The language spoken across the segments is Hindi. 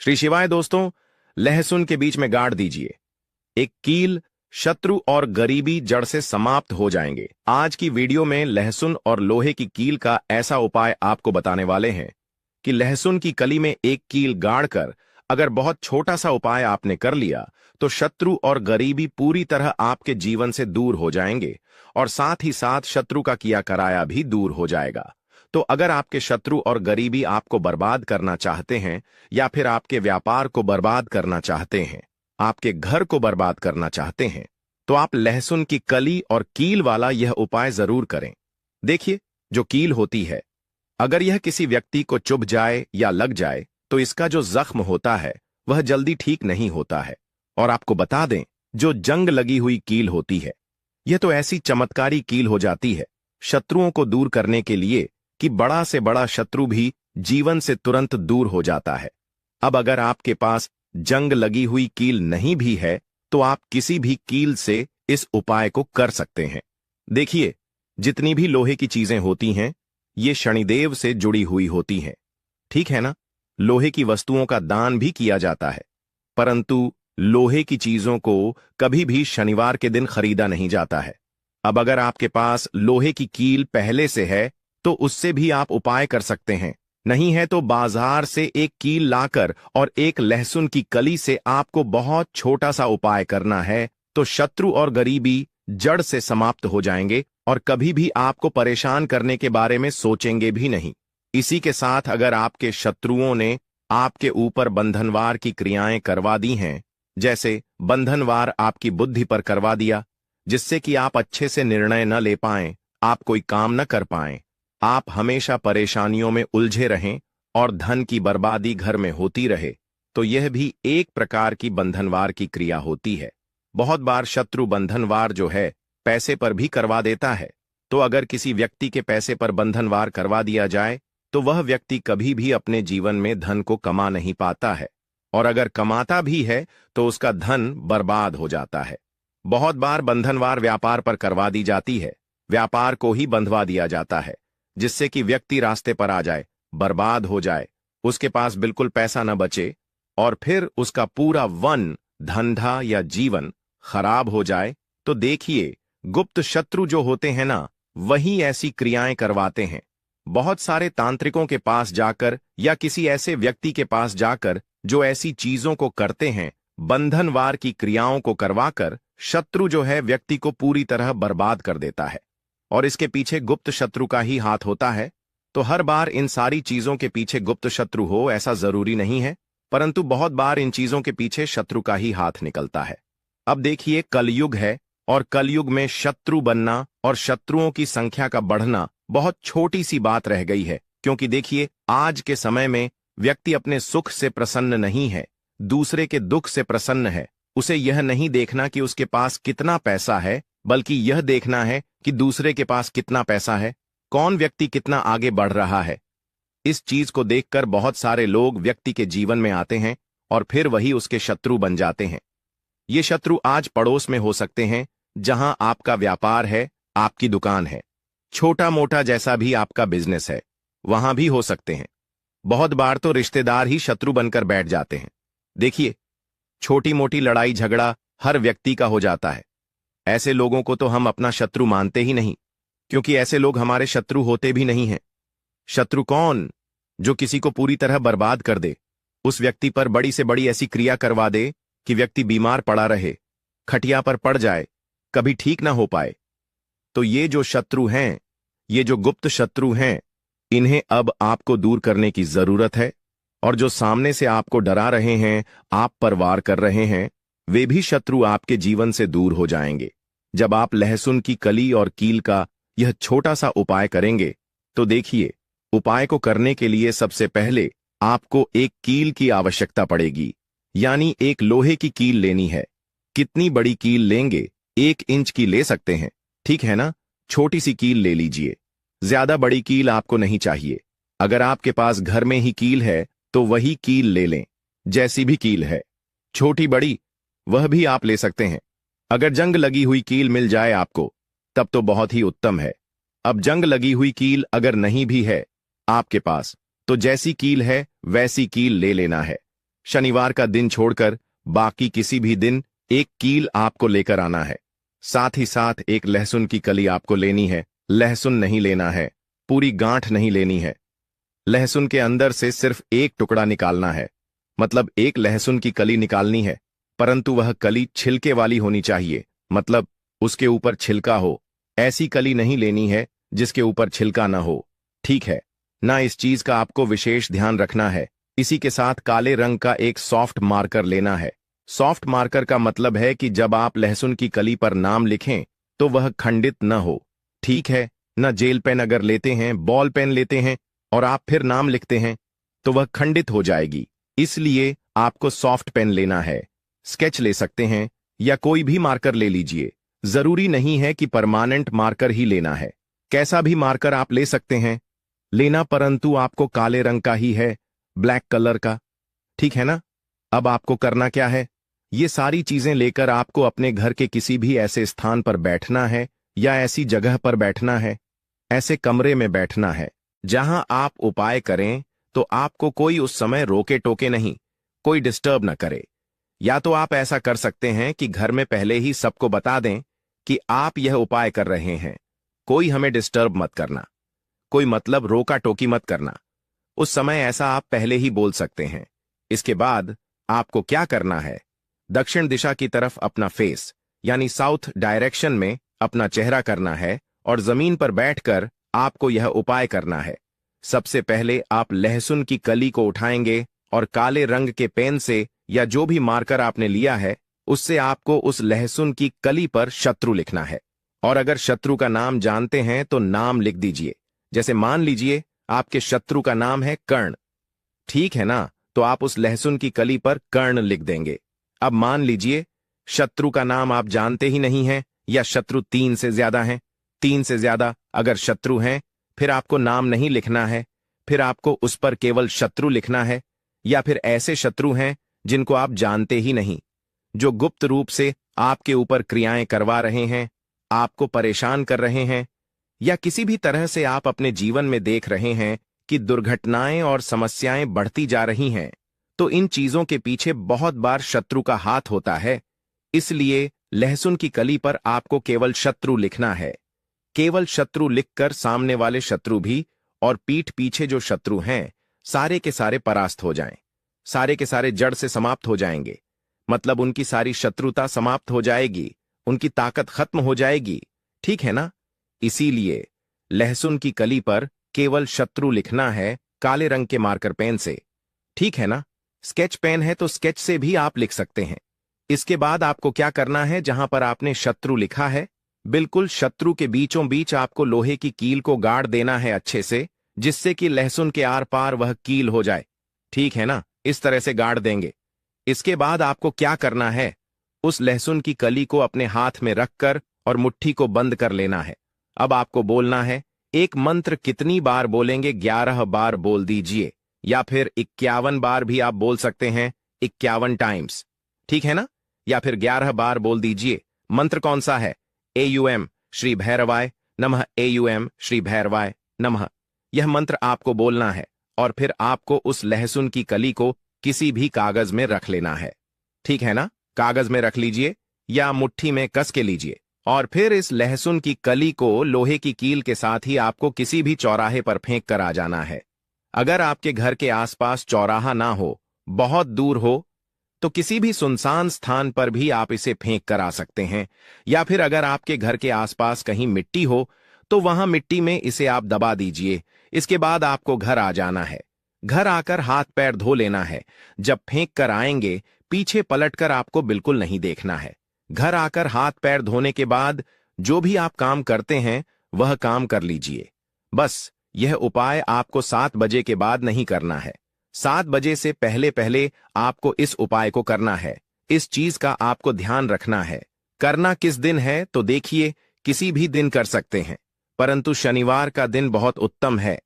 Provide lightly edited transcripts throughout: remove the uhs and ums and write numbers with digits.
श्री शिवाय दोस्तों, लहसुन के बीच में गाड़ दीजिए। एक कील, शत्रु और गरीबी जड़ से समाप्त हो जाएंगे। आज की वीडियो में लहसुन और लोहे की कील का ऐसा उपाय आपको बताने वाले हैं कि लहसुन की कली में एक कील गाड़कर अगर बहुत छोटा सा उपाय आपने कर लिया तो शत्रु और गरीबी पूरी तरह आपके जीवन से दूर हो जाएंगे और साथ ही साथ शत्रु का किया कराया भी दूर हो जाएगा। तो अगर आपके शत्रु और गरीबी आपको बर्बाद करना चाहते हैं या फिर आपके व्यापार को बर्बाद करना चाहते हैं, आपके घर को बर्बाद करना चाहते हैं, तो आप लहसुन की कली और कील वाला यह उपाय जरूर करें। देखिए, जो कील होती है, अगर यह किसी व्यक्ति को चुभ जाए या लग जाए तो इसका जो जख्म होता है वह जल्दी ठीक नहीं होता है। और आपको बता दें, जो जंग लगी हुई कील होती है, यह तो ऐसी चमत्कारी कील हो जाती है शत्रुओं को दूर करने के लिए कि बड़ा से बड़ा शत्रु भी जीवन से तुरंत दूर हो जाता है। अब अगर आपके पास जंग लगी हुई कील नहीं भी है तो आप किसी भी कील से इस उपाय को कर सकते हैं। देखिए, जितनी भी लोहे की चीजें होती हैं, ये शनिदेव से जुड़ी हुई होती हैं, ठीक है ना। लोहे की वस्तुओं का दान भी किया जाता है, परंतु लोहे की चीजों को कभी भी शनिवार के दिन खरीदा नहीं जाता है। अब अगर आपके पास लोहे की कील पहले से है तो उससे भी आप उपाय कर सकते हैं। नहीं है तो बाजार से एक कील लाकर और एक लहसुन की कली से आपको बहुत छोटा सा उपाय करना है, तो शत्रु और गरीबी जड़ से समाप्त हो जाएंगे और कभी भी आपको परेशान करने के बारे में सोचेंगे भी नहीं। इसी के साथ अगर आपके शत्रुओं ने आपके ऊपर बंधनवार की क्रियाएं करवा दी हैं, जैसे बंधनवार आपकी बुद्धि पर करवा दिया, जिससे कि आप अच्छे से निर्णय न ले पाएं, आप कोई काम न कर पाएं, आप हमेशा परेशानियों में उलझे रहें और धन की बर्बादी घर में होती रहे, तो यह भी एक प्रकार की बंधनवार की क्रिया होती है। बहुत बार शत्रु बंधनवार जो है पैसे पर भी करवा देता है। तो अगर किसी व्यक्ति के पैसे पर बंधनवार करवा दिया जाए तो वह व्यक्ति कभी भी अपने जीवन में धन को कमा नहीं पाता है, और अगर कमाता भी है तो उसका धन बर्बाद हो जाता है। बहुत बार बंधनवार व्यापार पर करवा दी जाती है, व्यापार को ही बंधवा दिया जाता है, जिससे कि व्यक्ति रास्ते पर आ जाए, बर्बाद हो जाए, उसके पास बिल्कुल पैसा न बचे और फिर उसका पूरा वन, धंधा या जीवन खराब हो जाए। तो देखिए, गुप्त शत्रु जो होते हैं ना, वही ऐसी क्रियाएं करवाते हैं। बहुत सारे तांत्रिकों के पास जाकर या किसी ऐसे व्यक्ति के पास जाकर जो ऐसी चीजों को करते हैं, बंधनवार की क्रियाओं को करवाकर शत्रु जो है व्यक्ति को पूरी तरह बर्बाद कर देता है, और इसके पीछे गुप्त शत्रु का ही हाथ होता है। तो हर बार इन सारी चीजों के पीछे गुप्त शत्रु हो ऐसा जरूरी नहीं है, परंतु बहुत बार इन चीजों के पीछे शत्रु का ही हाथ निकलता है। अब देखिए, कलयुग है और कलयुग में शत्रु बनना और शत्रुओं की संख्या का बढ़ना बहुत छोटी सी बात रह गई है, क्योंकि देखिए, आज के समय में व्यक्ति अपने सुख से प्रसन्न नहीं है, दूसरे के दुख से प्रसन्न है। उसे यह नहीं देखना कि उसके पास कितना पैसा है, बल्कि यह देखना है कि दूसरे के पास कितना पैसा है, कौन व्यक्ति कितना आगे बढ़ रहा है। इस चीज को देखकर बहुत सारे लोग व्यक्ति के जीवन में आते हैं और फिर वही उसके शत्रु बन जाते हैं। ये शत्रु आज पड़ोस में हो सकते हैं, जहां आपका व्यापार है, आपकी दुकान है, छोटा मोटा जैसा भी आपका बिजनेस है, वहां भी हो सकते हैं। बहुत बार तो रिश्तेदार ही शत्रु बनकर बैठ जाते हैं। देखिए, छोटी मोटी लड़ाई झगड़ा हर व्यक्ति का हो जाता है। ऐसे लोगों को तो हम अपना शत्रु मानते ही नहीं, क्योंकि ऐसे लोग हमारे शत्रु होते भी नहीं हैं। शत्रु कौन? जो किसी को पूरी तरह बर्बाद कर दे, उस व्यक्ति पर बड़ी से बड़ी ऐसी क्रिया करवा दे कि व्यक्ति बीमार पड़ा रहे, खटिया पर पड़ जाए, कभी ठीक ना हो पाए। तो ये जो शत्रु हैं, ये जो गुप्त शत्रु हैं, इन्हें अब आपको दूर करने की जरूरत है। और जो सामने से आपको डरा रहे हैं, आप पर वार कर रहे हैं, वे भी शत्रु आपके जीवन से दूर हो जाएंगे। जब आप लहसुन की कली और कील का यह छोटा सा उपाय करेंगे, तो देखिए, उपाय को करने के लिए सबसे पहले आपको एक कील की आवश्यकता पड़ेगी, यानी एक लोहे की कील लेनी है। कितनी बड़ी कील लेंगे? 1 इंच की ले सकते हैं, ठीक है ना। छोटी सी कील ले लीजिए, ज्यादा बड़ी कील आपको नहीं चाहिए। अगर आपके पास घर में ही कील है तो वही कील ले लें, जैसी भी कील है, छोटी बड़ी वह भी आप ले सकते हैं। अगर जंग लगी हुई कील मिल जाए आपको, तब तो बहुत ही उत्तम है। अब जंग लगी हुई कील अगर नहीं भी है आपके पास, तो जैसी कील है वैसी कील ले लेना है। शनिवार का दिन छोड़कर बाकी किसी भी दिन एक कील आपको लेकर आना है। साथ ही साथ एक लहसुन की कली आपको लेनी है। लहसुन नहीं लेना है, पूरी गांठ नहीं लेनी है। लहसुन के अंदर से सिर्फ एक टुकड़ा निकालना है, मतलब एक लहसुन की कली निकालनी है, परंतु वह कली छिलके वाली होनी चाहिए, मतलब उसके ऊपर छिलका हो। ऐसी कली नहीं लेनी है जिसके ऊपर छिलका न हो, ठीक है ना। इस चीज का आपको विशेष ध्यान रखना है। इसी के साथ काले रंग का एक सॉफ्ट मार्कर लेना है। सॉफ्ट मार्कर का मतलब है कि जब आप लहसुन की कली पर नाम लिखें तो वह खंडित न हो, ठीक है न। जेल पेन अगर लेते हैं, बॉल पेन लेते हैं और आप फिर नाम लिखते हैं तो वह खंडित हो जाएगी। इसलिए आपको सॉफ्ट पेन लेना है। स्केच ले सकते हैं या कोई भी मार्कर ले लीजिए, जरूरी नहीं है कि परमानेंट मार्कर ही लेना है। कैसा भी मार्कर आप ले सकते हैं लेना, परंतु आपको काले रंग का ही है, ब्लैक कलर का, ठीक है ना। अब आपको करना क्या है, ये सारी चीजें लेकर आपको अपने घर के किसी भी ऐसे स्थान पर बैठना है या ऐसी जगह पर बैठना है, ऐसे कमरे में बैठना है जहां आप उपाय करें तो आपको कोई उस समय रोके टोके नहीं, कोई डिस्टर्ब न करे। या तो आप ऐसा कर सकते हैं कि घर में पहले ही सबको बता दें कि आप यह उपाय कर रहे हैं, कोई हमें डिस्टर्ब मत करना, कोई मतलब रोका टोकी मत करना। उस समय ऐसा आप पहले ही बोल सकते हैं। इसके बाद आपको क्या करना है, दक्षिण दिशा की तरफ अपना फेस यानी साउथ डायरेक्शन में अपना चेहरा करना है और जमीन पर बैठकर आपको यह उपाय करना है। सबसे पहले आप लहसुन की कली को उठाएंगे और काले रंग के पेन से या जो भी मार्कर आपने लिया है उससे आपको उस लहसुन की कली पर शत्रु लिखना है। और अगर शत्रु का नाम जानते हैं तो नाम लिख दीजिए। जैसे मान लीजिए आपके शत्रु का नाम है कर्ण, ठीक है ना, तो आप उस लहसुन की कली पर कर्ण लिख देंगे। अब मान लीजिए शत्रु का नाम आप जानते ही नहीं हैं या शत्रु 3 से ज्यादा हैं। 3 से ज्यादा अगर शत्रु हैं फिर आपको नाम नहीं लिखना है, फिर आपको उस पर केवल शत्रु लिखना है। या फिर ऐसे शत्रु हैं जिनको आप जानते ही नहीं, जो गुप्त रूप से आपके ऊपर क्रियाएं करवा रहे हैं, आपको परेशान कर रहे हैं, या किसी भी तरह से आप अपने जीवन में देख रहे हैं कि दुर्घटनाएं और समस्याएं बढ़ती जा रही हैं। तो इन चीजों के पीछे बहुत बार शत्रु का हाथ होता है। इसलिए लहसुन की कली पर आपको केवल शत्रु लिखना है। केवल शत्रु लिखकर सामने वाले शत्रु भी और पीठ पीछे जो शत्रु हैं सारे के सारे परास्त हो जाएं, सारे के सारे जड़ से समाप्त हो जाएंगे। मतलब उनकी सारी शत्रुता समाप्त हो जाएगी, उनकी ताकत खत्म हो जाएगी, ठीक है ना। इसीलिए लहसुन की कली पर केवल शत्रु लिखना है काले रंग के मार्कर पेन से, ठीक है ना। स्केच पेन है तो स्केच से भी आप लिख सकते हैं। इसके बाद आपको क्या करना है, जहां पर आपने शत्रु लिखा है बिल्कुल शत्रु के बीचों बीच आपको लोहे की कील को गाड़ देना है अच्छे से, जिससे कि लहसुन के आर पार वह कील हो जाए, ठीक है ना। इस तरह से गाड़ देंगे। इसके बाद आपको क्या करना है, उस लहसुन की कली को अपने हाथ में रखकर और मुट्ठी को बंद कर लेना है। अब आपको बोलना है एक मंत्र। कितनी बार बोलेंगे, 11 बार बोल दीजिए, या फिर 51 बार भी आप बोल सकते हैं, 51 टाइम्स, ठीक है ना। या फिर 11 बार बोल दीजिए। मंत्र कौन सा है, एयूएम श्री भैरवाय नमः, एयूएम श्री भैरवाय नमः। यह मंत्र आपको बोलना है और फिर आपको उस लहसुन की कली को किसी भी कागज में रख लेना है, ठीक है ना। कागज में रख लीजिए या मुट्ठी में कस के लीजिए और फिर इस लहसुन की कली को लोहे की कील के साथ ही आपको किसी भी चौराहे पर फेंक कर आ जाना है। अगर आपके घर के आसपास चौराहा ना हो, बहुत दूर हो, तो किसी भी सुनसान स्थान पर भी आप इसे फेंक कर आ सकते हैं। या फिर अगर आपके घर के आसपास कहीं मिट्टी हो तो वहां मिट्टी में इसे आप दबा दीजिए। इसके बाद आपको घर आ जाना है। घर आकर हाथ पैर धो लेना है। जब फेंक कर आएंगे पीछे पलटकर आपको बिल्कुल नहीं देखना है। घर आकर हाथ पैर धोने के बाद जो भी आप काम करते हैं वह काम कर लीजिए। बस यह उपाय आपको 7 बजे के बाद नहीं करना है। 7 बजे से पहले पहले आपको इस उपाय को करना है। इस चीज का आपको ध्यान रखना है। करना किस दिन है तो देखिए, किसी भी दिन कर सकते हैं, परंतु शनिवार का दिन बहुत उत्तम है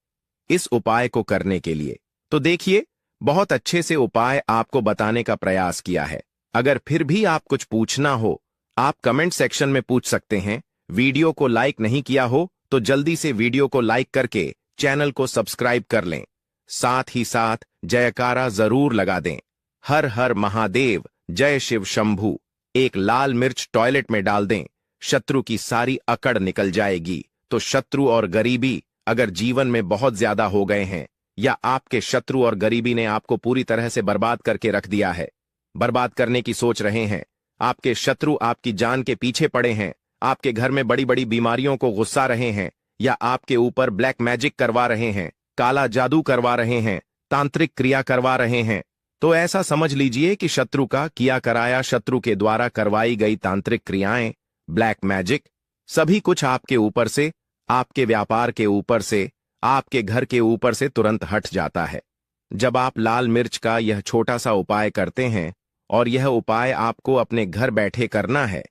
इस उपाय को करने के लिए। तो देखिए, बहुत अच्छे से उपाय आपको बताने का प्रयास किया है। अगर फिर भी आप कुछ पूछना हो, आप कमेंट सेक्शन में पूछ सकते हैं। वीडियो को लाइक नहीं किया हो तो जल्दी से वीडियो को लाइक करके चैनल को सब्सक्राइब कर लें। साथ ही साथ जयकारा जरूर लगा दें। हर हर महादेव, जय शिव शंभू। एक लाल मिर्च टॉयलेट में डाल दें, शत्रु की सारी अकड़ निकल जाएगी। तो शत्रु और गरीबी अगर जीवन में बहुत ज्यादा हो गए हैं, या आपके शत्रु और गरीबी ने आपको पूरी तरह से बर्बाद करके रख दिया है, बर्बाद करने की सोच रहे हैं, आपके शत्रु आपकी जान के पीछे पड़े हैं, आपके घर में बड़ी बड़ी बीमारियों को गुस्सा रहे हैं, या आपके ऊपर ब्लैक मैजिक करवा रहे हैं, काला जादू करवा रहे हैं, तांत्रिक क्रिया करवा रहे हैं, तो ऐसा समझ लीजिए कि शत्रु का किया कराया, शत्रु के द्वारा करवाई गई तांत्रिक क्रियाएं, ब्लैक मैजिक, सभी कुछ आपके ऊपर से, आपके व्यापार के ऊपर से, आपके घर के ऊपर से तुरंत हट जाता है। जब आप लाल मिर्च का यह छोटा सा उपाय करते हैं, और यह उपाय आपको अपने घर बैठे करना है,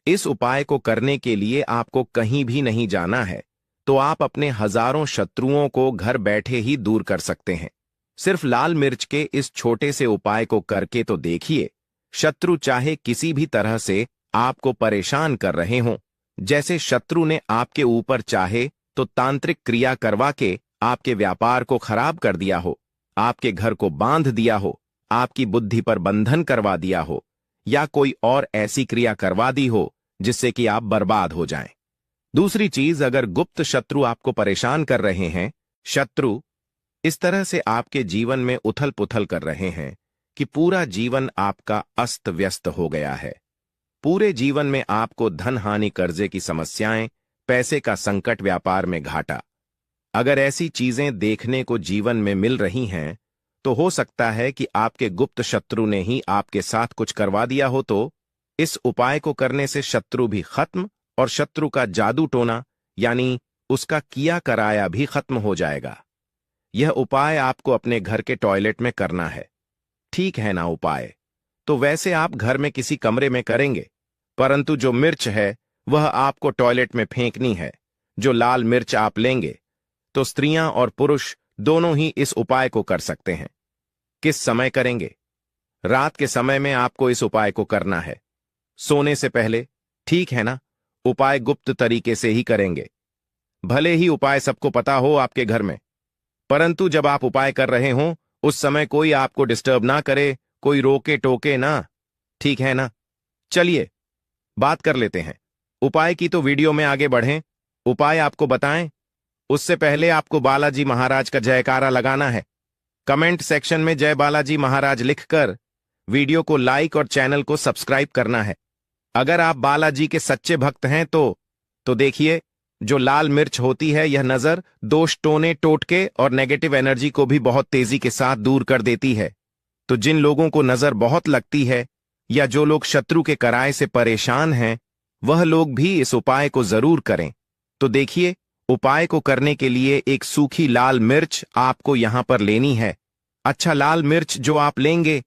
इस उपाय को करने के लिए आपको कहीं भी नहीं जाना है, तो आप अपने हजारों शत्रुओं को घर बैठे ही दूर कर सकते हैं। सिर्फ लाल मिर्च के इस छोटे से उपाय को करके तो देखिए, शत्रु चाहे किसी भी तरह से आपको परेशान कर रहे हों, जैसे शत्रु ने आपके ऊपर चाहे तो तांत्रिक क्रिया करवा के आपके व्यापार को खराब कर दिया हो, आपके घर को बांध दिया हो, आपकी बुद्धि पर बंधन करवा दिया हो, या कोई और ऐसी क्रिया करवा दी हो जिससे कि आप बर्बाद हो जाएं। दूसरी चीज, अगर गुप्त शत्रु आपको परेशान कर रहे हैं, शत्रु इस तरह से आपके जीवन में उथल पुथल कर रहे हैं कि पूरा जीवन आपका अस्त व्यस्त हो गया है, पूरे जीवन में आपको धन हानि, कर्जे की समस्याएं, पैसे का संकट, व्यापार में घाटा, अगर ऐसी चीजें देखने को जीवन में मिल रही हैं, तो हो सकता है कि आपके गुप्त शत्रु ने ही आपके साथ कुछ करवा दिया हो। तो इस उपाय को करने से शत्रु भी खत्म और शत्रु का जादू टोना यानी उसका किया कराया भी खत्म हो जाएगा। यह उपाय आपको अपने घर के टॉयलेट में करना है, ठीक है ना? उपाय तो वैसे आप घर में किसी कमरे में करेंगे, परंतु जो मिर्च है वह आपको टॉयलेट में फेंकनी है। जो लाल मिर्च आप लेंगे, तो स्त्रियां और पुरुष दोनों ही इस उपाय को कर सकते हैं। किस समय करेंगे? रात के समय में आपको इस उपाय को करना है, सोने से पहले, ठीक है ना? उपाय गुप्त तरीके से ही करेंगे, भले ही उपाय सबको पता हो आपके घर में, परंतु जब आप उपाय कर रहे हों उस समय कोई आपको डिस्टर्ब ना करे, कोई रोके टोके ना, ठीक है ना? चलिए बात कर लेते हैं उपाय की। तो वीडियो में आगे बढ़ें, उपाय आपको बताएं उससे पहले आपको बालाजी महाराज का जयकारा लगाना है। कमेंट सेक्शन में जय बालाजी महाराज लिखकर वीडियो को लाइक और चैनल को सब्सक्राइब करना है। अगर आप बालाजी के सच्चे भक्त हैं तो देखिए, जो लाल मिर्च होती है यह नजर, दोष, टोने टोटके और नेगेटिव एनर्जी को भी बहुत तेजी के साथ दूर कर देती है। तो जिन लोगों को नजर बहुत लगती है या जो लोग शत्रु के कराए से परेशान हैं, वह लोग भी इस उपाय को जरूर करें। तो देखिए, उपाय को करने के लिए एक सूखी लाल मिर्च आपको यहां पर लेनी है। अच्छा, लाल मिर्च जो आप लेंगे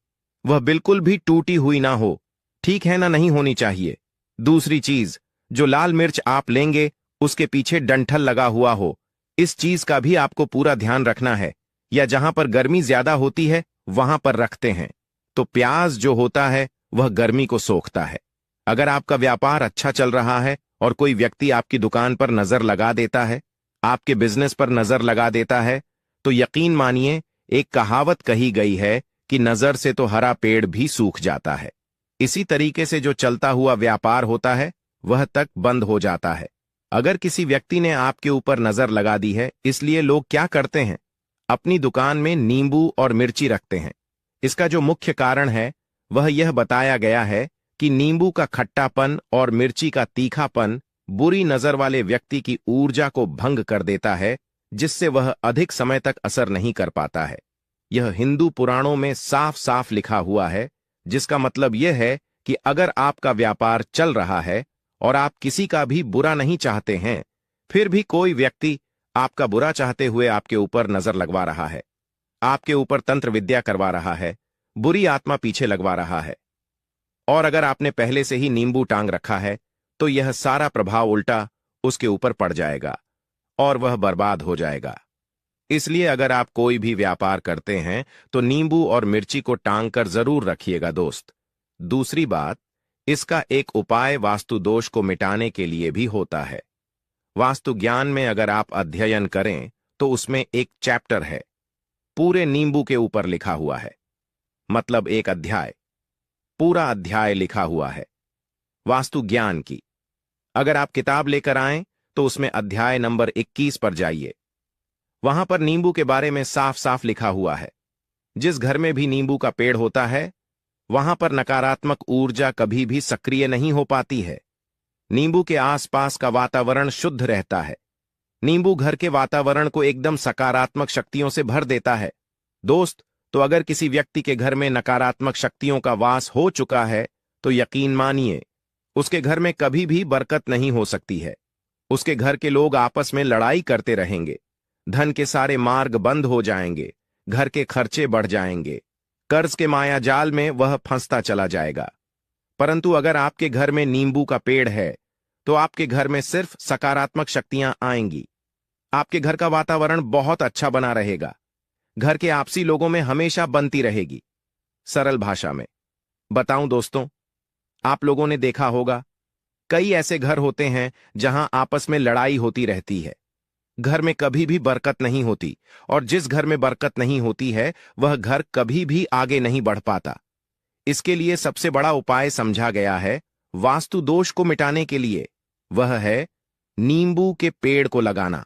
वह बिल्कुल भी टूटी हुई ना हो, ठीक है ना? नहीं होनी चाहिए। दूसरी चीज, जो लाल मिर्च आप लेंगे उसके पीछे डंठल लगा हुआ हो, इस चीज का भी आपको पूरा ध्यान रखना है। या जहां पर गर्मी ज्यादा होती है वहां पर रखते हैं, तो प्याज जो होता है वह गर्मी को सोखता है। अगर आपका व्यापार अच्छा चल रहा है और कोई व्यक्ति आपकी दुकान पर नजर लगा देता है, आपके बिजनेस पर नजर लगा देता है, तो यकीन मानिए, एक कहावत कही गई है कि नजर से तो हरा पेड़ भी सूख जाता है। इसी तरीके से जो चलता हुआ व्यापार होता है वह तक बंद हो जाता है। अगर किसी व्यक्ति ने आपके ऊपर नजर लगा दी है, इसलिए लोग क्या करते हैं, अपनी दुकान में नींबू और मिर्ची रखते हैं। इसका जो मुख्य कारण है वह यह बताया गया है कि नींबू का खट्टापन और मिर्ची का तीखापन बुरी नजर वाले व्यक्ति की ऊर्जा को भंग कर देता है, जिससे वह अधिक समय तक असर नहीं कर पाता है। यह हिंदू पुराणों में साफ साफ लिखा हुआ है, जिसका मतलब यह है कि अगर आपका व्यापार चल रहा है और आप किसी का भी बुरा नहीं चाहते हैं, फिर भी कोई व्यक्ति आपका बुरा चाहते हुए आपके ऊपर नजर लगवा रहा है, आपके ऊपर तंत्र विद्या करवा रहा है, बुरी आत्मा पीछे लगवा रहा है, और अगर आपने पहले से ही नींबू टांग रखा है, तो यह सारा प्रभाव उल्टा उसके ऊपर पड़ जाएगा और वह बर्बाद हो जाएगा। इसलिए अगर आप कोई भी व्यापार करते हैं तो नींबू और मिर्ची को टांग कर जरूर रखिएगा दोस्त। दूसरी बात, इसका एक उपाय वास्तु दोष को मिटाने के लिए भी होता है। वास्तु ज्ञान में अगर आप अध्ययन करें तो उसमें एक चैप्टर है, पूरे नींबू के ऊपर लिखा हुआ है, मतलब एक अध्याय, पूरा अध्याय लिखा हुआ है वास्तु ज्ञान की। अगर आप किताब लेकर आएं तो उसमें अध्याय नंबर 21 पर जाइए। वहां पर नींबू के बारे में साफ साफ लिखा हुआ है। जिस घर में भी नींबू का पेड़ होता है वहां पर नकारात्मक ऊर्जा कभी भी सक्रिय नहीं हो पाती है। नींबू के आसपास का वातावरण शुद्ध रहता है। नींबू घर के वातावरण को एकदम सकारात्मक शक्तियों से भर देता है। दोस्त, तो अगर किसी व्यक्ति के घर में नकारात्मक शक्तियों का वास हो चुका है तो यकीन मानिए उसके घर में कभी भी बरकत नहीं हो सकती है। उसके घर के लोग आपस में लड़ाई करते रहेंगे, धन के सारे मार्ग बंद हो जाएंगे, घर के खर्चे बढ़ जाएंगे, कर्ज के माया जाल में वह फंसता चला जाएगा। परंतु अगर आपके घर में नींबू का पेड़ है तो आपके घर में सिर्फ सकारात्मक शक्तियां आएंगी। आपके घर का वातावरण बहुत अच्छा बना रहेगा। घर के आपसी लोगों में हमेशा बनती रहेगी। सरल भाषा में बताऊं दोस्तों, आप लोगों ने देखा होगा कई ऐसे घर होते हैं जहां आपस में लड़ाई होती रहती है। घर में कभी भी बरकत नहीं होती, और जिस घर में बरकत नहीं होती है वह घर कभी भी आगे नहीं बढ़ पाता। इसके लिए सबसे बड़ा उपाय समझा गया है वास्तु दोष को मिटाने के लिए, वह है नींबू के पेड़ को लगाना।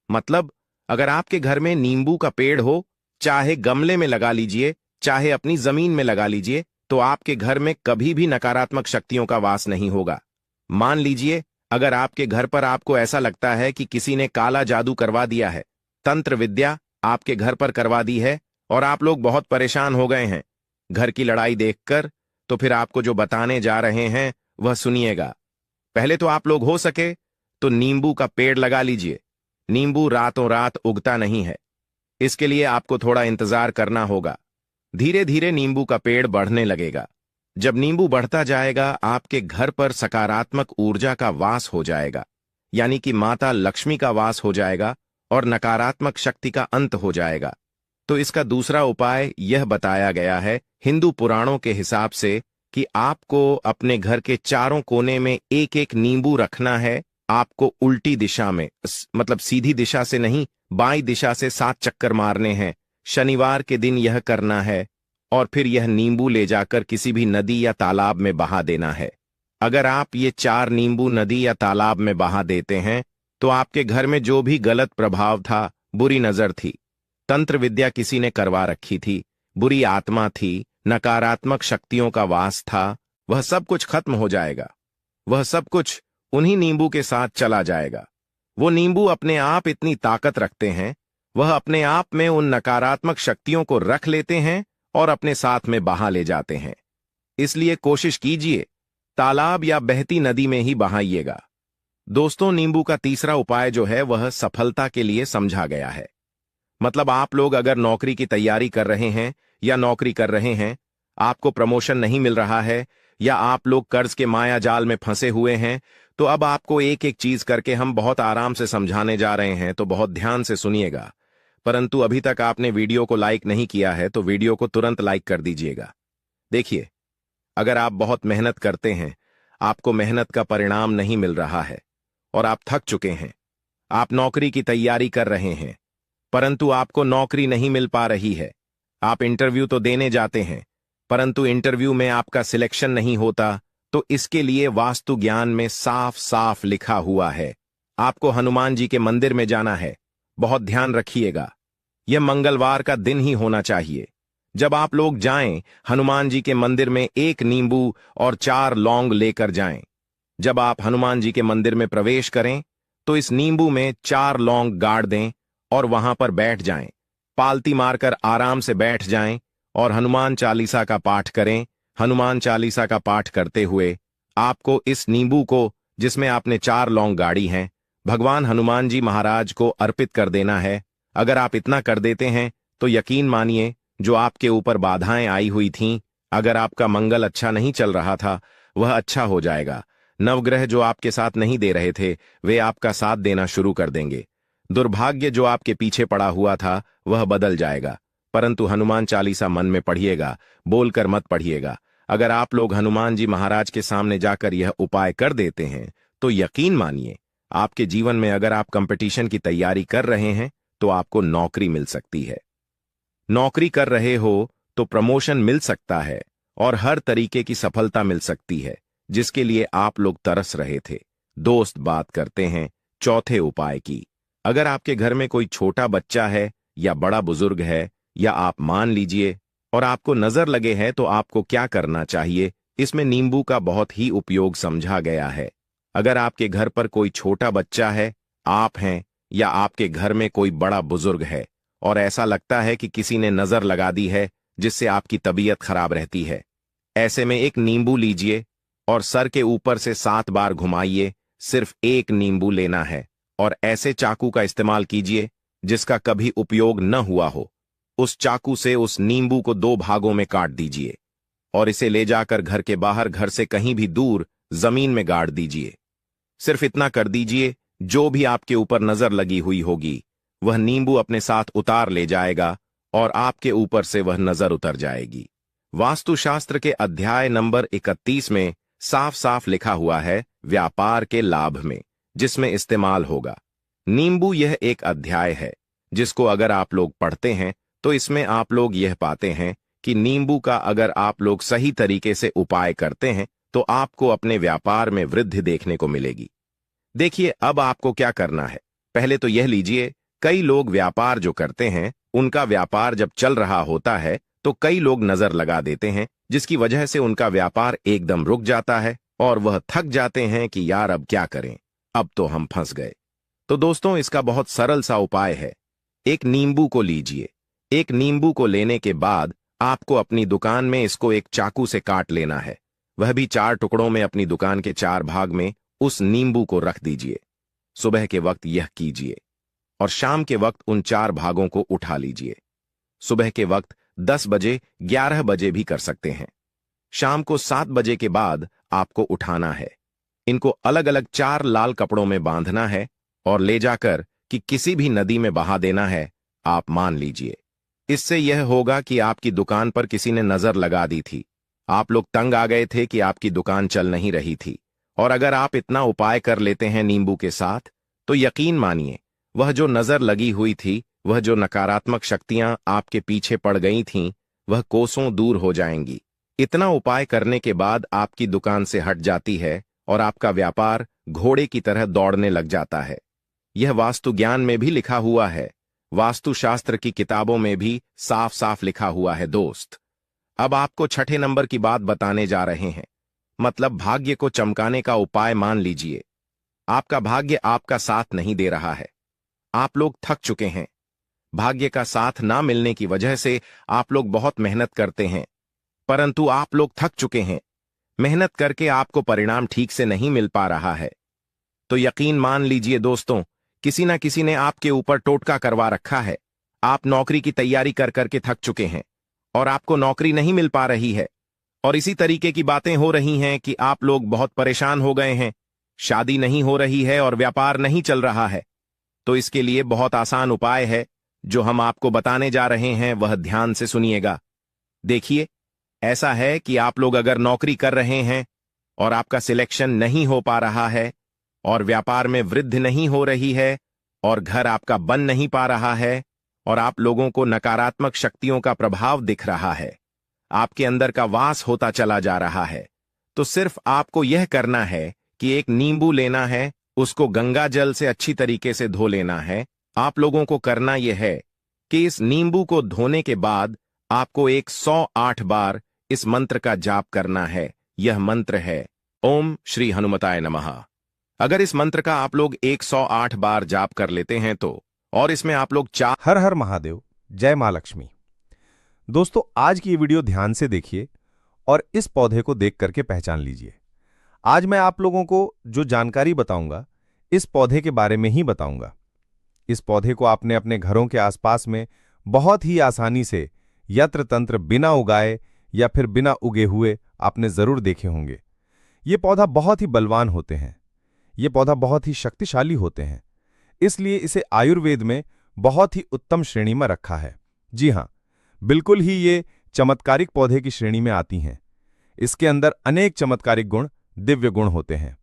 मतलब अगर आपके घर में नींबू का पेड़ हो, चाहे गमले में लगा लीजिए चाहे अपनी जमीन में लगा लीजिए, तो आपके घर में कभी भी नकारात्मक शक्तियों का वास नहीं होगा। मान लीजिए अगर आपके घर पर आपको ऐसा लगता है कि किसी ने काला जादू करवा दिया है, तंत्र विद्या आपके घर पर करवा दी है और आप लोग बहुत परेशान हो गए हैं घर की लड़ाई देखकर, तो फिर आपको जो बताने जा रहे हैं वह सुनिएगा। पहले तो आप लोग हो सके तो नींबू का पेड़ लगा लीजिए। नींबू रातों रात उगता नहीं है, इसके लिए आपको थोड़ा इंतजार करना होगा। धीरे धीरे नींबू का पेड़ बढ़ने लगेगा। जब नींबू बढ़ता जाएगा आपके घर पर सकारात्मक ऊर्जा का वास हो जाएगा, यानी कि माता लक्ष्मी का वास हो जाएगा और नकारात्मक शक्ति का अंत हो जाएगा। तो इसका दूसरा उपाय यह बताया गया है हिंदू पुराणों के हिसाब से कि आपको अपने घर के चारों कोने में एक एक नींबू रखना है। आपको उल्टी दिशा में, मतलब सीधी दिशा से नहीं, बाईं दिशा से 7 चक्कर मारने हैं। शनिवार के दिन यह करना है और फिर यह नींबू ले जाकर किसी भी नदी या तालाब में बहा देना है। अगर आप ये 4 नींबू नदी या तालाब में बहा देते हैं तो आपके घर में जो भी गलत प्रभाव था, बुरी नजर थी, तंत्र विद्या किसी ने करवा रखी थी, बुरी आत्मा थी, नकारात्मक शक्तियों का वास था, वह सब कुछ खत्म हो जाएगा। वह सब कुछ उन्हीं नींबू के साथ चला जाएगा। वो नींबू अपने आप इतनी ताकत रखते हैं, वह अपने आप में उन नकारात्मक शक्तियों को रख लेते हैं और अपने साथ में बहा ले जाते हैं। इसलिए कोशिश कीजिए तालाब या बहती नदी में ही बहाइएगा। दोस्तों, नींबू का तीसरा उपाय जो है वह सफलता के लिए समझा गया है। मतलब आप लोग अगर नौकरी की तैयारी कर रहे हैं या नौकरी कर रहे हैं, आपको प्रमोशन नहीं मिल रहा है, या आप लोग कर्ज के माया जाल में फंसे हुए हैं, तो अब आपको एक एक चीज करके हम बहुत आराम से समझाने जा रहे हैं, तो बहुत ध्यान से सुनिएगा। परंतु अभी तक आपने वीडियो को लाइक नहीं किया है तो वीडियो को तुरंत लाइक कर दीजिएगा। देखिए, अगर आप बहुत मेहनत करते हैं, आपको मेहनत का परिणाम नहीं मिल रहा है और आप थक चुके हैं, आप नौकरी की तैयारी कर रहे हैं परंतु आपको नौकरी नहीं मिल पा रही है, आप इंटरव्यू तो देने जाते हैं परंतु इंटरव्यू में आपका सिलेक्शन नहीं होता, तो इसके लिए वास्तु ज्ञान में साफ साफ लिखा हुआ है आपको हनुमान जी के मंदिर में जाना है। बहुत ध्यान रखिएगा, यह मंगलवार का दिन ही होना चाहिए। जब आप लोग जाएं, हनुमान जी के मंदिर में 1 नींबू और 4 लौंग लेकर जाएं। जब आप हनुमान जी के मंदिर में प्रवेश करें तो इस नींबू में 4 लौंग गाड़ दें और वहां पर बैठ जाएं। पालती मारकर आराम से बैठ जाएं और हनुमान चालीसा का पाठ करें। हनुमान चालीसा का पाठ करते हुए आपको इस नींबू को, जिसमें आपने 4 लौंग गाड़ी हैं, भगवान हनुमान जी महाराज को अर्पित कर देना है। अगर आप इतना कर देते हैं तो यकीन मानिए जो आपके ऊपर बाधाएं आई हुई थीं, अगर आपका मंगल अच्छा नहीं चल रहा था, वह अच्छा हो जाएगा। नवग्रह जो आपके साथ नहीं दे रहे थे वे आपका साथ देना शुरू कर देंगे। दुर्भाग्य जो आपके पीछे पड़ा हुआ था वह बदल जाएगा। परंतु हनुमान चालीसा मन में पढ़िएगा, बोलकर मत पढ़िएगा। अगर आप लोग हनुमान जी महाराज के सामने जाकर यह उपाय कर देते हैं तो यकीन मानिए आपके जीवन में, अगर आप कंपटीशन की तैयारी कर रहे हैं तो आपको नौकरी मिल सकती है। नौकरी कर रहे हो तो प्रमोशन मिल सकता है और हर तरीके की सफलता मिल सकती है जिसके लिए आप लोग तरस रहे थे। दोस्त, बात करते हैं चौथे उपाय की। अगर आपके घर में कोई छोटा बच्चा है या बड़ा बुजुर्ग है, या आप मान लीजिए और आपको नजर लगे हैं, तो आपको क्या करना चाहिए। इसमें नींबू का बहुत ही उपयोग समझा गया है। अगर आपके घर पर कोई छोटा बच्चा है, आप हैं, या आपके घर में कोई बड़ा बुजुर्ग है और ऐसा लगता है कि किसी ने नजर लगा दी है जिससे आपकी तबीयत खराब रहती है, ऐसे में एक नींबू लीजिए और सर के ऊपर से 7 बार घुमाइए। सिर्फ एक नींबू लेना है और ऐसे चाकू का इस्तेमाल कीजिए जिसका कभी उपयोग न हुआ हो। उस चाकू से उस नींबू को 2 भागों में काट दीजिए और इसे ले जाकर घर के बाहर, घर से कहीं भी दूर जमीन में गाड़ दीजिए। सिर्फ इतना कर दीजिए, जो भी आपके ऊपर नजर लगी हुई होगी वह नींबू अपने साथ उतार ले जाएगा और आपके ऊपर से वह नजर उतर जाएगी। वास्तुशास्त्र के अध्याय नंबर 31 में साफ साफ लिखा हुआ है व्यापार के लाभ में, जिसमें इस्तेमाल होगा नींबू। यह एक अध्याय है जिसको अगर आप लोग पढ़ते हैं तो इसमें आप लोग यह पाते हैं कि नींबू का अगर आप लोग सही तरीके से उपाय करते हैं तो आपको अपने व्यापार में वृद्धि देखने को मिलेगी। देखिए, अब आपको क्या करना है। पहले तो यह लीजिए, कई लोग व्यापार जो करते हैं उनका व्यापार जब चल रहा होता है तो कई लोग नजर लगा देते हैं, जिसकी वजह से उनका व्यापार एकदम रुक जाता है और वह थक जाते हैं कि यार अब क्या करें, अब तो हम फंस गए। तो दोस्तों, इसका बहुत सरल सा उपाय है। एक नींबू को लीजिए। एक नींबू को लेने के बाद आपको अपनी दुकान में इसको एक चाकू से काट लेना है, वह भी 4 टुकड़ों में। अपनी दुकान के 4 भाग में उस नींबू को रख दीजिए। सुबह के वक्त यह कीजिए और शाम के वक्त उन 4 भागों को उठा लीजिए। सुबह के वक्त 10 बजे, 11 बजे भी कर सकते हैं। शाम को 7 बजे के बाद आपको उठाना है। इनको अलग अलग 4 लाल कपड़ों में बांधना है और ले जाकर कि किसी भी नदी में बहा देना है। आप मान लीजिए, इससे यह होगा कि आपकी दुकान पर किसी ने नजर लगा दी थी, आप लोग तंग आ गए थे कि आपकी दुकान चल नहीं रही थी। और अगर आप इतना उपाय कर लेते हैं नींबू के साथ, तो यकीन मानिए वह जो नजर लगी हुई थी, वह जो नकारात्मक शक्तियां आपके पीछे पड़ गई थीं, वह कोसों दूर हो जाएंगी। इतना उपाय करने के बाद आपकी दुकान से हट जाती है और आपका व्यापार घोड़े की तरह दौड़ने लग जाता है। यह वास्तु ज्ञान में भी लिखा हुआ है, वास्तुशास्त्र की किताबों में भी साफ साफ लिखा हुआ है। दोस्त, अब आपको छठे नंबर की बात बताने जा रहे हैं, मतलब भाग्य को चमकाने का उपाय। मान लीजिए आपका भाग्य आपका साथ नहीं दे रहा है, आप लोग थक चुके हैं। भाग्य का साथ ना मिलने की वजह से आप लोग बहुत मेहनत करते हैं, परंतु आप लोग थक चुके हैं। मेहनत करके आपको परिणाम ठीक से नहीं मिल पा रहा है। तो यकीन मान लीजिए दोस्तों, किसी ना किसी ने आपके ऊपर टोटका करवा रखा है। आप नौकरी की तैयारी कर करके थक चुके हैं और आपको नौकरी नहीं मिल पा रही है। और इसी तरीके की बातें हो रही हैं कि आप लोग बहुत परेशान हो गए हैं, शादी नहीं हो रही है और व्यापार नहीं चल रहा है। तो इसके लिए बहुत आसान उपाय है जो हम आपको बताने जा रहे हैं, वह ध्यान से सुनिएगा। देखिए, ऐसा है कि आप लोग अगर नौकरी कर रहे हैं और आपका सिलेक्शन नहीं हो पा रहा है और व्यापार में वृद्धि नहीं हो रही है और घर आपका बन नहीं पा रहा है और आप लोगों को नकारात्मक शक्तियों का प्रभाव दिख रहा है, आपके अंदर का वास होता चला जा रहा है, तो सिर्फ आपको यह करना है कि एक नींबू लेना है, उसको गंगा जल से अच्छी तरीके से धो लेना है। आप लोगों को करना यह है कि इस नींबू को धोने के बाद आपको 108 बार इस मंत्र का जाप करना है। यह मंत्र है ओम श्री हनुमताय नमः। अगर इस मंत्र का आप लोग 108 बार जाप कर लेते हैं तो, और इसमें आप लोग हर हर महादेव, जय मां लक्ष्मी। दोस्तों, आज की ये वीडियो ध्यान से देखिए और इस पौधे को देख करके पहचान लीजिए। आज मैं आप लोगों को जो जानकारी बताऊंगा, इस पौधे के बारे में ही बताऊंगा। इस पौधे को आपने अपने घरों के आसपास में बहुत ही आसानी से यंत्र तंत्र बिना उगाए या फिर बिना उगे हुए आपने जरूर देखे होंगे। ये पौधा बहुत ही बलवान होते हैं, ये पौधा बहुत ही शक्तिशाली होते हैं, इसलिए इसे आयुर्वेद में बहुत ही उत्तम श्रेणी में रखा है। जी हां, बिल्कुल ही ये चमत्कारिक पौधे की श्रेणी में आती हैं। इसके अंदर अनेक चमत्कारिक गुण, दिव्य गुण होते हैं।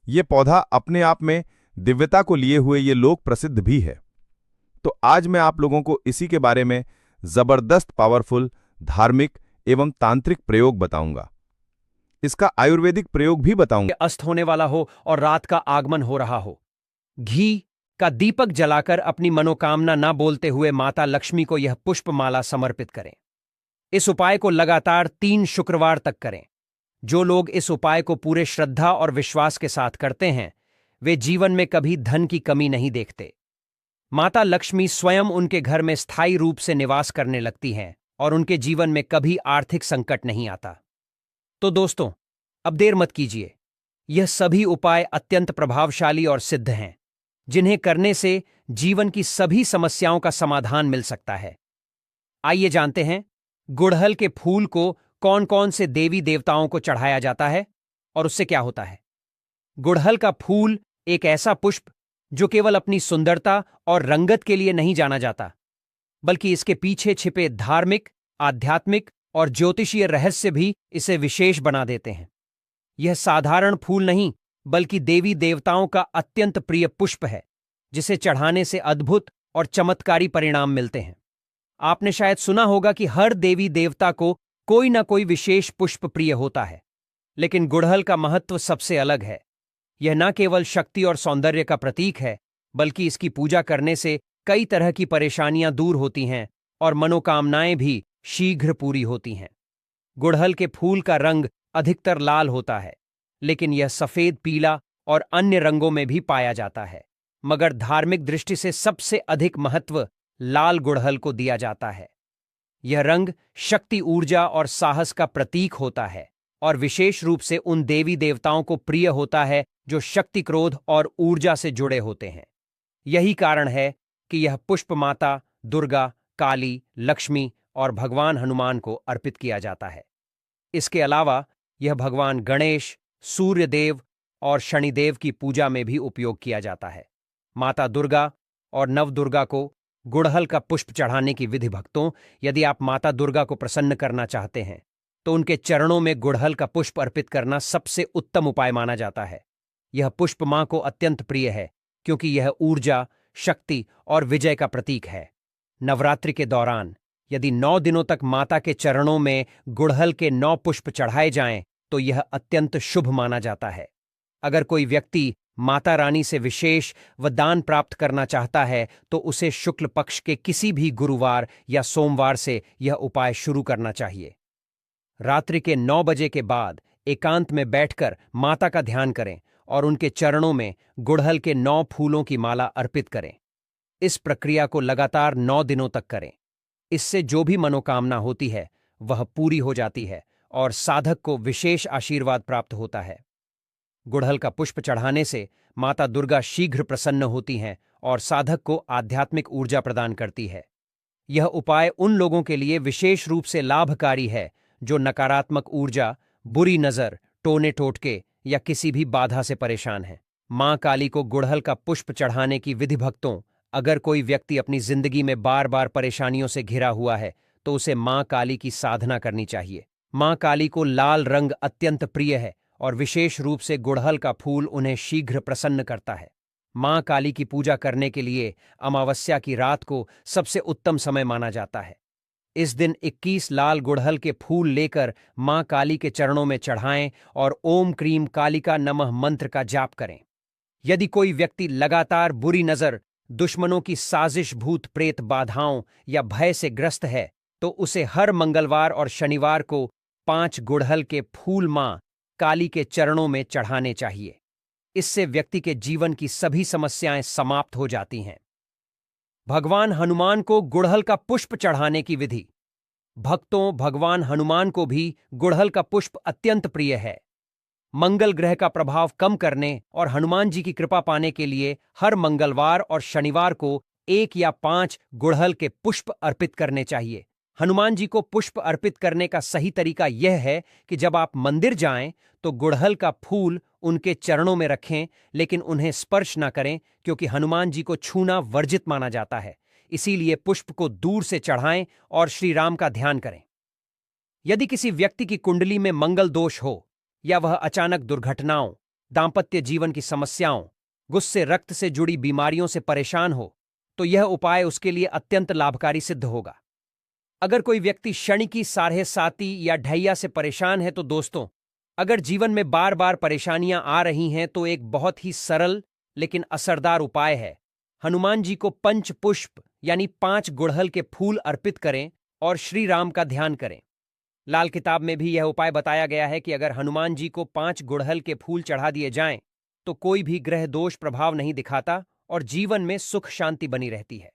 ये पौधा अपने आप में दिव्यता को लिए हुए ये लोक प्रसिद्ध भी है। तो आज मैं आप लोगों को इसी के बारे में जबरदस्त पावरफुल धार्मिक एवं तांत्रिक प्रयोग बताऊंगा। इसका आयुर्वेदिक प्रयोग भी बताऊंगा। अस्त होने वाला हो और रात का आगमन हो रहा हो, घी का दीपक जलाकर अपनी मनोकामना न बोलते हुए माता लक्ष्मी को यह पुष्पमाला समर्पित करें। इस उपाय को लगातार 3 शुक्रवार तक करें। जो लोग इस उपाय को पूरे श्रद्धा और विश्वास के साथ करते हैं, वे जीवन में कभी धन की कमी नहीं देखते। माता लक्ष्मी स्वयं उनके घर में स्थायी रूप से निवास करने लगती हैं और उनके जीवन में कभी आर्थिक संकट नहीं आता। तो दोस्तों, अब देर मत कीजिए। यह सभी उपाय अत्यंत प्रभावशाली और सिद्ध हैं, जिन्हें करने से जीवन की सभी समस्याओं का समाधान मिल सकता है। आइए जानते हैं, गुड़हल के फूल को कौन कौन से देवी देवताओं को चढ़ाया जाता है और उससे क्या होता है। गुड़हल का फूल एक ऐसा पुष्प जो केवल अपनी सुंदरता और रंगत के लिए नहीं जाना जाता, बल्कि इसके पीछे छिपे धार्मिक, आध्यात्मिक और ज्योतिषीय रहस्य भी इसे विशेष बना देते हैं। यह साधारण फूल नहीं, बल्कि देवी देवताओं का अत्यंत प्रिय पुष्प है, जिसे चढ़ाने से अद्भुत और चमत्कारी परिणाम मिलते हैं। आपने शायद सुना होगा कि हर देवी देवता को कोई ना कोई विशेष पुष्प प्रिय होता है, लेकिन गुड़हल का महत्व सबसे अलग है। यह न केवल शक्ति और सौंदर्य का प्रतीक है, बल्कि इसकी पूजा करने से कई तरह की परेशानियां दूर होती हैं और मनोकामनाएं भी शीघ्र पूरी होती हैं। गुड़हल के फूल का रंग अधिकतर लाल होता है, लेकिन यह सफेद, पीला और अन्य रंगों में भी पाया जाता है। मगर धार्मिक दृष्टि से सबसे अधिक महत्व लाल गुड़हल को दिया जाता है। यह रंग शक्ति, ऊर्जा और साहस का प्रतीक होता है और विशेष रूप से उन देवी देवताओं को प्रिय होता है जो शक्ति, क्रोध और ऊर्जा से जुड़े होते हैं। यही कारण है कि यह पुष्प माता दुर्गा, काली, लक्ष्मी और भगवान हनुमान को अर्पित किया जाता है। इसके अलावा यह भगवान गणेश, सूर्य देव और शनिदेव की पूजा में भी उपयोग किया जाता है। माता दुर्गा और नवदुर्गा को गुड़हल का पुष्प चढ़ाने की विधि। भक्तों, यदि आप माता दुर्गा को प्रसन्न करना चाहते हैं, तो उनके चरणों में गुड़हल का पुष्प अर्पित करना सबसे उत्तम उपाय माना जाता है। यह पुष्प मां को अत्यंत प्रिय है, क्योंकि यह ऊर्जा, शक्ति और विजय का प्रतीक है। नवरात्रि के दौरान यदि 9 दिनों तक माता के चरणों में गुड़हल के 9 पुष्प चढ़ाए जाएं, तो यह अत्यंत शुभ माना जाता है। अगर कोई व्यक्ति माता रानी से विशेष वरदान प्राप्त करना चाहता है, तो उसे शुक्ल पक्ष के किसी भी गुरुवार या सोमवार से यह उपाय शुरू करना चाहिए। रात्रि के 9 बजे के बाद एकांत में बैठकर माता का ध्यान करें और उनके चरणों में गुड़हल के 9 फूलों की माला अर्पित करें। इस प्रक्रिया को लगातार 9 दिनों तक करें। इससे जो भी मनोकामना होती है वह पूरी हो जाती है और साधक को विशेष आशीर्वाद प्राप्त होता है। गुड़हल का पुष्प चढ़ाने से माता दुर्गा शीघ्र प्रसन्न होती हैं और साधक को आध्यात्मिक ऊर्जा प्रदान करती है। यह उपाय उन लोगों के लिए विशेष रूप से लाभकारी है जो नकारात्मक ऊर्जा, बुरी नजर, टोने टोटके या किसी भी बाधा से परेशान हैं। मां काली को गुड़हल का पुष्प चढ़ाने की विधि। भक्तों, अगर कोई व्यक्ति अपनी जिंदगी में बार बार परेशानियों से घिरा हुआ है, तो उसे मां काली की साधना करनी चाहिए। मां काली को लाल रंग अत्यंत प्रिय है और विशेष रूप से गुड़हल का फूल उन्हें शीघ्र प्रसन्न करता है। मां काली की पूजा करने के लिए अमावस्या की रात को सबसे उत्तम समय माना जाता है। इस दिन 21 लाल गुड़हल के फूल लेकर मां काली के चरणों में चढ़ाएं और ओम क्रीम कालिका नमः मंत्र का जाप करें। यदि कोई व्यक्ति लगातार बुरी नजर, दुश्मनों की साजिश, भूत प्रेत बाधाओं या भय से ग्रस्त है, तो उसे हर मंगलवार और शनिवार को 5 गुड़हल के फूल मां काली के चरणों में चढ़ाने चाहिए। इससे व्यक्ति के जीवन की सभी समस्याएं समाप्त हो जाती हैं। भगवान हनुमान को गुड़हल का पुष्प चढ़ाने की विधि। भक्तों, भगवान हनुमान को भी गुड़हल का पुष्प अत्यंत प्रिय है। मंगल ग्रह का प्रभाव कम करने और हनुमान जी की कृपा पाने के लिए हर मंगलवार और शनिवार को 1 या 5 गुड़हल के पुष्प अर्पित करने चाहिए। हनुमान जी को पुष्प अर्पित करने का सही तरीका यह है कि जब आप मंदिर जाएं तो गुड़हल का फूल उनके चरणों में रखें, लेकिन उन्हें स्पर्श न करें, क्योंकि हनुमान जी को छूना वर्जित माना जाता है। इसीलिए पुष्प को दूर से चढ़ाएं और श्री राम का ध्यान करें। यदि किसी व्यक्ति की कुंडली में मंगल दोष हो या वह अचानक दुर्घटनाओं, दांपत्य जीवन की समस्याओं, गुस्से, रक्त से जुड़ी बीमारियों से परेशान हो, तो यह उपाय उसके लिए अत्यंत लाभकारी सिद्ध होगा। अगर कोई व्यक्ति क्षणिकी साढ़े-साती या ढैया से परेशान है तो दोस्तों, अगर जीवन में बार बार परेशानियां आ रही हैं तो एक बहुत ही सरल लेकिन असरदार उपाय है। हनुमान जी को पंच पुष्प यानी 5 गुड़हल के फूल अर्पित करें और श्री राम का ध्यान करें। लाल किताब में भी यह उपाय बताया गया है कि अगर हनुमान जी को 5 गुड़हल के फूल चढ़ा दिए जाएं तो कोई भी ग्रह दोष प्रभाव नहीं दिखाता और जीवन में सुख शांति बनी रहती है।